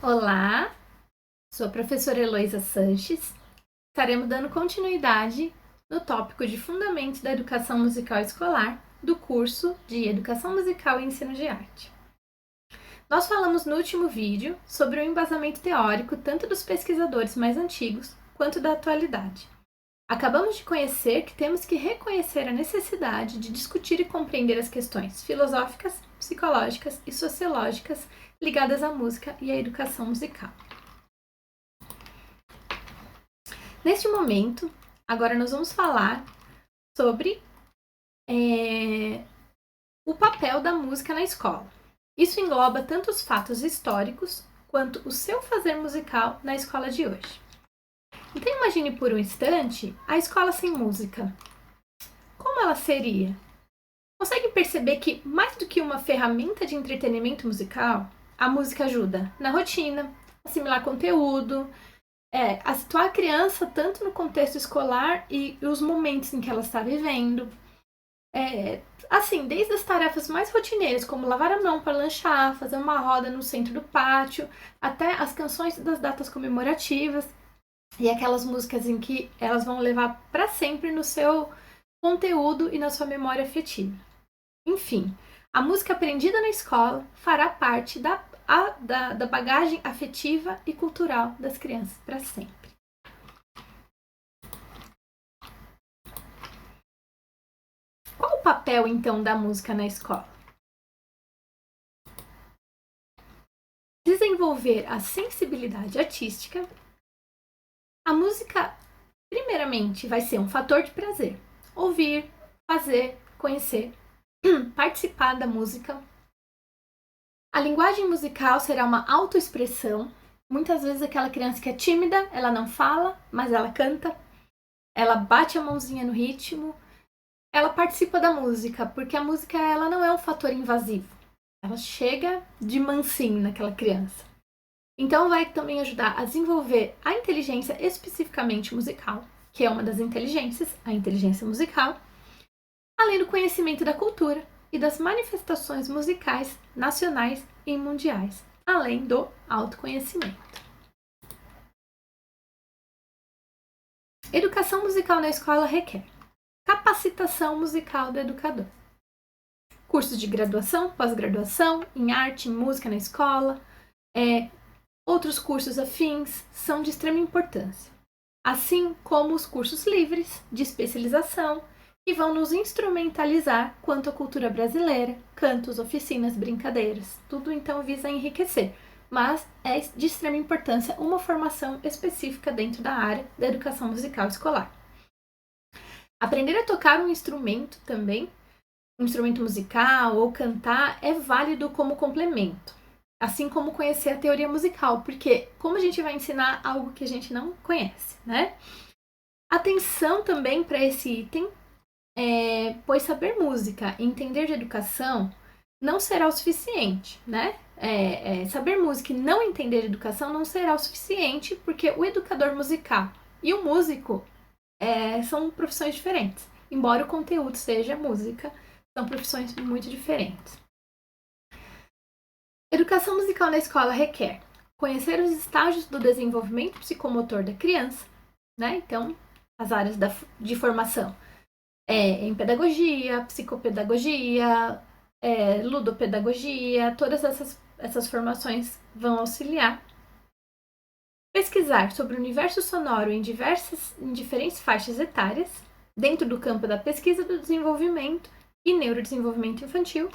Olá, sou a professora Heloísa Sanches. Estaremos dando continuidade no tópico de Fundamentos da Educação Musical Escolar do curso de Educação Musical e Ensino de Arte. Nós falamos no último vídeo sobre o embasamento teórico tanto dos pesquisadores mais antigos quanto da atualidade. Acabamos de conhecer que temos que reconhecer a necessidade de discutir e compreender as questões filosóficas, psicológicas e sociológicas ligadas à música e à educação musical. Neste momento, agora nós vamos falar sobre o papel da música na escola. Isso engloba tanto os fatos históricos quanto o seu fazer musical na escola de hoje. Então imagine por um instante a escola sem música. Como ela seria? Consegue perceber que, mais do que uma ferramenta de entretenimento musical, a música ajuda na rotina, assimilar conteúdo, a situar a criança tanto no contexto escolar e os momentos em que ela está vivendo. Desde as tarefas mais rotineiras, como lavar a mão para lanchar, fazer uma roda no centro do pátio, até as canções das datas comemorativas e aquelas músicas em que elas vão levar para sempre no seu conteúdo e na sua memória afetiva. Enfim, a música aprendida na escola fará parte da bagagem afetiva e cultural das crianças para sempre. Qual o papel, então, da música na escola? Desenvolver a sensibilidade artística. A música, primeiramente, vai ser um fator de prazer. Ouvir, fazer, conhecer, participar da música. A linguagem musical será uma autoexpressão. Muitas vezes aquela criança que é tímida, ela não fala, mas ela canta. Ela bate a mãozinha no ritmo. Ela participa da música, porque a música ela não é um fator invasivo. Ela chega de mansinho naquela criança. Então vai também ajudar a desenvolver a inteligência especificamente musical, que é uma das inteligências, a inteligência musical, além do conhecimento da cultura e das manifestações musicais nacionais e mundiais, além do autoconhecimento. Educação musical na escola requer capacitação musical do educador. Cursos de graduação, pós-graduação, em arte, em música na escola, outros cursos afins são de extrema importância, assim como os cursos livres de especialização que vão nos instrumentalizar quanto à cultura brasileira, cantos, oficinas, brincadeiras. Tudo então visa enriquecer, mas é de extrema importância uma formação específica dentro da área da educação musical escolar. Aprender a tocar um instrumento também, um instrumento musical ou cantar, é válido como complemento. Assim como conhecer a teoria musical, porque como a gente vai ensinar algo que a gente não conhece, né? Atenção também para esse item, pois saber música e entender de educação não será o suficiente, né? Saber música e não entender de educação não será o suficiente, porque o educador musical e o músico são profissões diferentes. Embora o conteúdo seja música, são profissões muito diferentes. Educação musical na escola requer conhecer os estágios do desenvolvimento psicomotor da criança, né? Então, as áreas de formação em pedagogia, psicopedagogia, ludopedagogia, todas essas formações vão auxiliar. Pesquisar sobre o universo sonoro em diferentes faixas etárias, dentro do campo da pesquisa do desenvolvimento e neurodesenvolvimento infantil,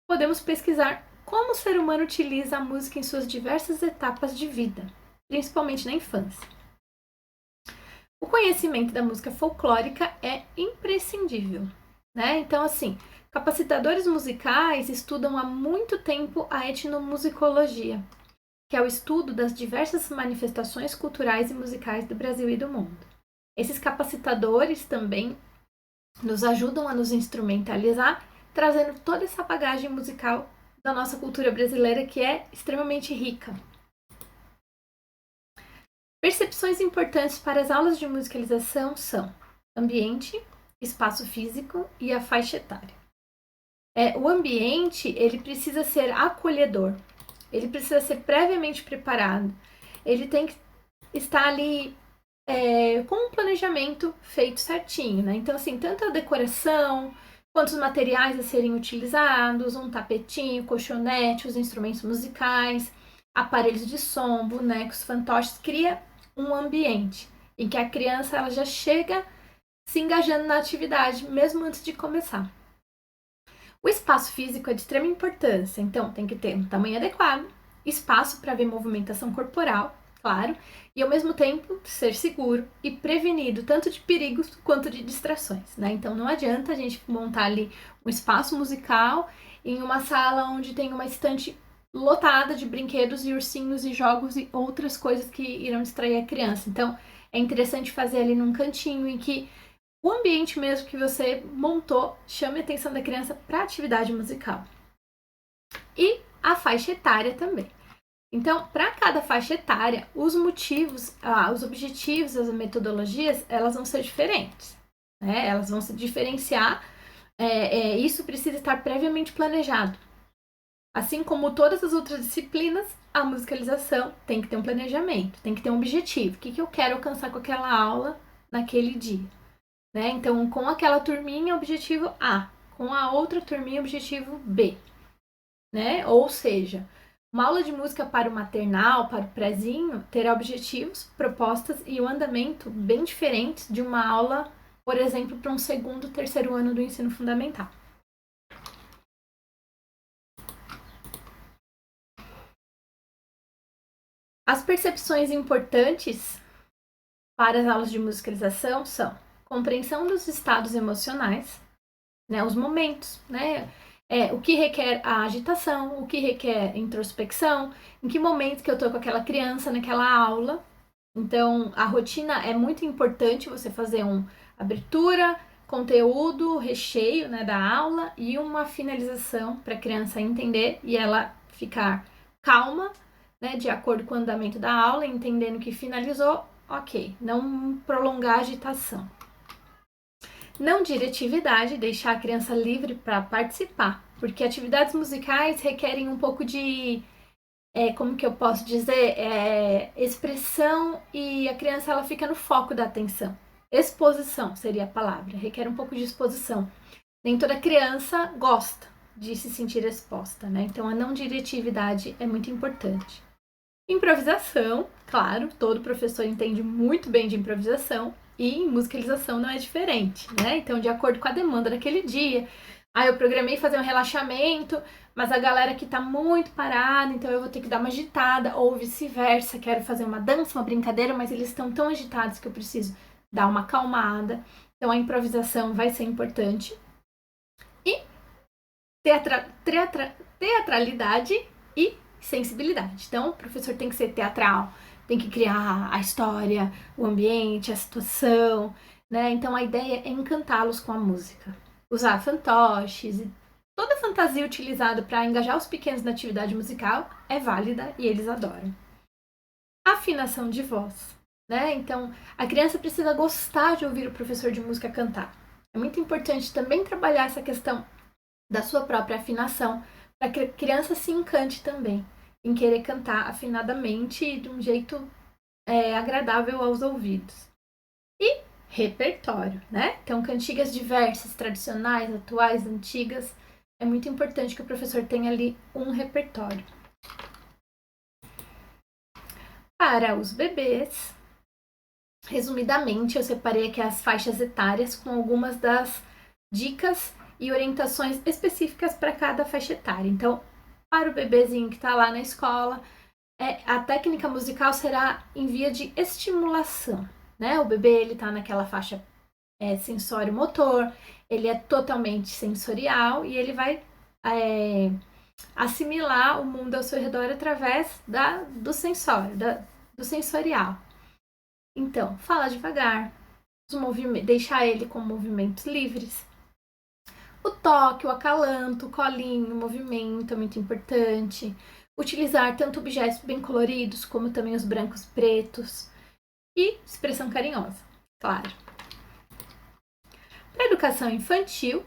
podemos pesquisar como o ser humano utiliza a música em suas diversas etapas de vida, principalmente na infância. O conhecimento da música folclórica é imprescindível, né? Então, capacitadores musicais estudam há muito tempo a etnomusicologia, que é o estudo das diversas manifestações culturais e musicais do Brasil e do mundo. Esses capacitadores também nos ajudam a nos instrumentalizar, trazendo toda essa bagagem musical da nossa cultura brasileira, que é extremamente rica. Percepções importantes para as aulas de musicalização são ambiente, espaço físico e a faixa etária. O ambiente ele precisa ser acolhedor, ele precisa ser previamente preparado, ele tem que estar ali com um planejamento feito certinho, né? Então, assim, tanto a decoração, quanto os materiais a serem utilizados, um tapetinho, colchonete, os instrumentos musicais, aparelhos de som, bonecos, fantoches, cria um ambiente em que a criança ela já chega se engajando na atividade, mesmo antes de começar. O espaço físico é de extrema importância, então tem que ter um tamanho adequado, espaço para ver movimentação corporal, claro, e ao mesmo tempo ser seguro e prevenido tanto de perigos quanto de distrações, né? Então não adianta a gente montar ali um espaço musical em uma sala onde tem uma estante lotada de brinquedos e ursinhos e jogos e outras coisas que irão distrair a criança. Então é interessante fazer ali num cantinho em que o ambiente mesmo que você montou chame a atenção da criança para a atividade musical. E a faixa etária também. Então, para cada faixa etária, os motivos, os objetivos, as metodologias, elas vão ser diferentes. Né? Elas vão se diferenciar. Isso precisa estar previamente planejado. Assim como todas as outras disciplinas, a musicalização tem que ter um planejamento, tem que ter um objetivo. O que eu quero alcançar com aquela aula naquele dia? Né? Então, com aquela turminha, objetivo A. Com a outra turminha, objetivo B. Né? Ou seja, uma aula de música para o maternal, para o prezinho, terá objetivos, propostas e um andamento bem diferentes de uma aula, por exemplo, para um segundo, terceiro ano do ensino fundamental. As percepções importantes para as aulas de musicalização são compreensão dos estados emocionais, né, os momentos, né, o que requer a agitação, o que requer introspecção, em que momento que eu tô com aquela criança naquela aula. Então, a rotina é muito importante você fazer abertura, conteúdo, recheio, né, da aula e uma finalização para a criança entender e ela ficar calma, né, de acordo com o andamento da aula, entendendo que finalizou, ok, não prolongar a agitação. Não diretividade, deixar a criança livre para participar, porque atividades musicais requerem um pouco de, como que eu posso dizer, expressão e a criança ela fica no foco da atenção. Exposição seria a palavra, requer um pouco de exposição. Nem toda criança gosta de se sentir exposta, né? Então a não diretividade é muito importante. Improvisação, claro, todo professor entende muito bem de improvisação e em musicalização não é diferente, né? Então, de acordo com a demanda daquele dia, eu programei fazer um relaxamento, mas a galera aqui tá muito parada, então eu vou ter que dar uma agitada, ou vice-versa, quero fazer uma dança, uma brincadeira, mas eles estão tão agitados que eu preciso dar uma acalmada. Então, a improvisação vai ser importante. E teatralidade e sensibilidade. Então, o professor tem que ser teatral, tem que criar a história, o ambiente, a situação, né? Então, a ideia é encantá-los com a música. Usar fantoches e toda a fantasia utilizada para engajar os pequenos na atividade musical é válida e eles adoram. Afinação de voz, né? Então, a criança precisa gostar de ouvir o professor de música cantar. É muito importante também trabalhar essa questão da sua própria afinação, para que a criança se encante também em querer cantar afinadamente e de um jeito agradável aos ouvidos. E repertório, né? Então, cantigas diversas, tradicionais, atuais, antigas. É muito importante que o professor tenha ali um repertório. Para os bebês, resumidamente, eu separei aqui as faixas etárias com algumas das dicas e orientações específicas para cada faixa etária. Então, para o bebezinho que está lá na escola, a técnica musical será em via de estimulação, né? O bebê ele está naquela faixa sensório-motor, ele é totalmente sensorial e ele vai assimilar o mundo ao seu redor através do sensório, do sensorial. Então, fala devagar, deixar ele com movimentos livres. O toque, o acalanto, o colinho, o movimento é muito importante. Utilizar tanto objetos bem coloridos como também os brancos e pretos. E expressão carinhosa, claro. Para a educação infantil,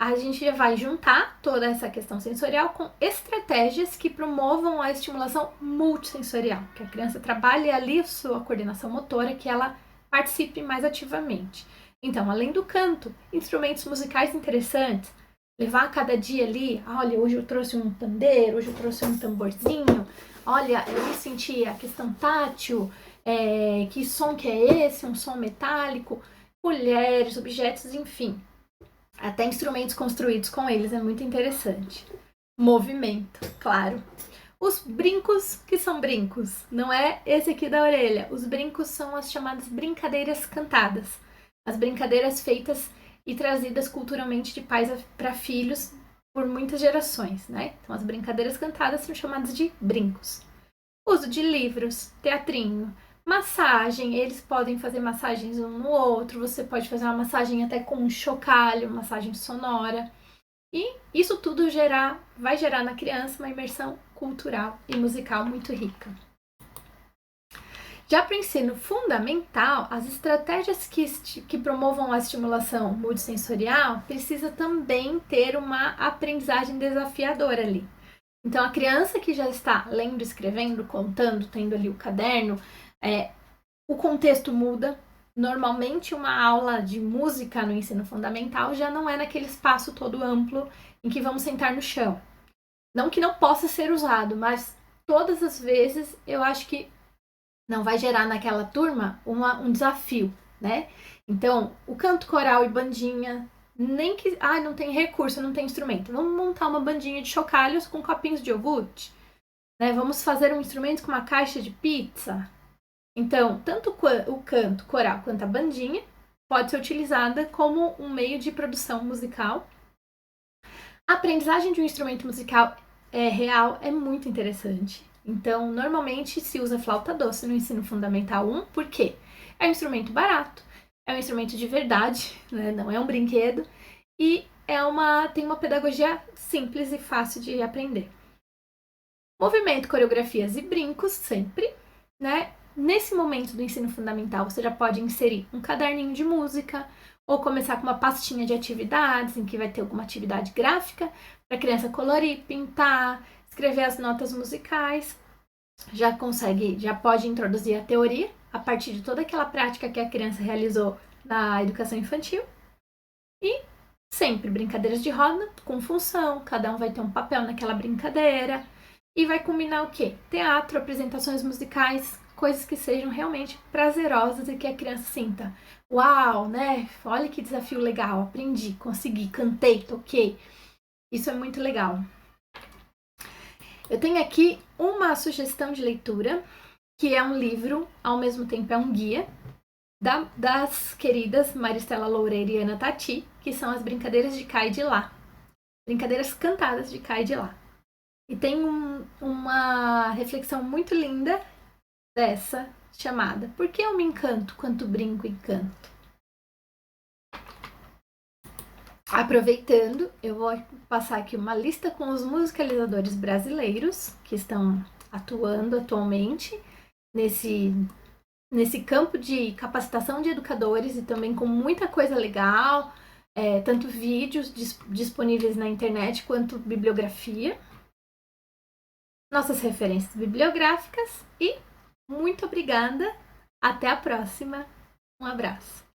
a gente já vai juntar toda essa questão sensorial com estratégias que promovam a estimulação multissensorial, que a criança trabalhe ali a sua coordenação motora, que ela participe mais ativamente. Então, além do canto, instrumentos musicais interessantes, levar a cada dia ali, olha, hoje eu trouxe um pandeiro, hoje eu trouxe um tamborzinho, olha, eu me senti a questão tátil, que som que é esse, um som metálico, colheres, objetos, enfim. Até instrumentos construídos com eles, é muito interessante. Movimento, claro. Os brincos, que são brincos, não é esse aqui da orelha. Os brincos são as chamadas brincadeiras cantadas. As brincadeiras feitas e trazidas culturalmente de pais para filhos por muitas gerações, né? Então, as brincadeiras cantadas são chamadas de brincos. Uso de livros, teatrinho, massagem, eles podem fazer massagens um no outro, você pode fazer uma massagem até com um chocalho, massagem sonora. E isso tudo vai gerar na criança uma imersão cultural e musical muito rica. Já para o ensino fundamental, as estratégias que promovam a estimulação multissensorial precisa também ter uma aprendizagem desafiadora ali. Então, a criança que já está lendo, escrevendo, contando, tendo ali o caderno, o contexto muda. Normalmente, uma aula de música no ensino fundamental já não é naquele espaço todo amplo em que vamos sentar no chão. Não que não possa ser usado, mas todas as vezes eu acho que não vai gerar naquela turma um desafio, né? Então, o canto coral e bandinha, nem que... não tem recurso, não tem instrumento. Vamos montar uma bandinha de chocalhos com copinhos de iogurte, né? Vamos fazer um instrumento com uma caixa de pizza. Então, tanto o canto coral quanto a bandinha pode ser utilizada como um meio de produção musical. A aprendizagem de um instrumento musical real é muito interessante. Então, normalmente se usa flauta doce no ensino fundamental 1, por quê? É um instrumento barato, é um instrumento de verdade, né? Não é um brinquedo, e tem uma pedagogia simples e fácil de aprender. Movimento, coreografias e brincos, sempre, né? Nesse momento do ensino fundamental, você já pode inserir um caderninho de música, ou começar com uma pastinha de atividades, em que vai ter alguma atividade gráfica, para a criança colorir, pintar, escrever as notas musicais. Já pode introduzir a teoria, a partir de toda aquela prática que a criança realizou na educação infantil. E sempre brincadeiras de roda, com função, cada um vai ter um papel naquela brincadeira. E vai combinar o quê? Teatro, apresentações musicais, coisas que sejam realmente prazerosas e que a criança sinta: uau, né? Olha que desafio legal, aprendi, consegui, cantei, toquei. Isso é muito legal. Eu tenho aqui uma sugestão de leitura, que é um livro, ao mesmo tempo é um guia, das queridas Maristela Loureiro e Ana Tati, que são as Brincadeiras de Cá e de Lá. Brincadeiras cantadas de Cá e de Lá. E tem uma reflexão muito linda dessa, chamada Por que eu me encanto quanto brinco e canto? Aproveitando, eu vou passar aqui uma lista com os musicalizadores brasileiros que estão atuando atualmente nesse campo de capacitação de educadores e também com muita coisa legal, tanto vídeos disponíveis na internet quanto bibliografia. Nossas referências bibliográficas e muito obrigada. Até a próxima. Um abraço.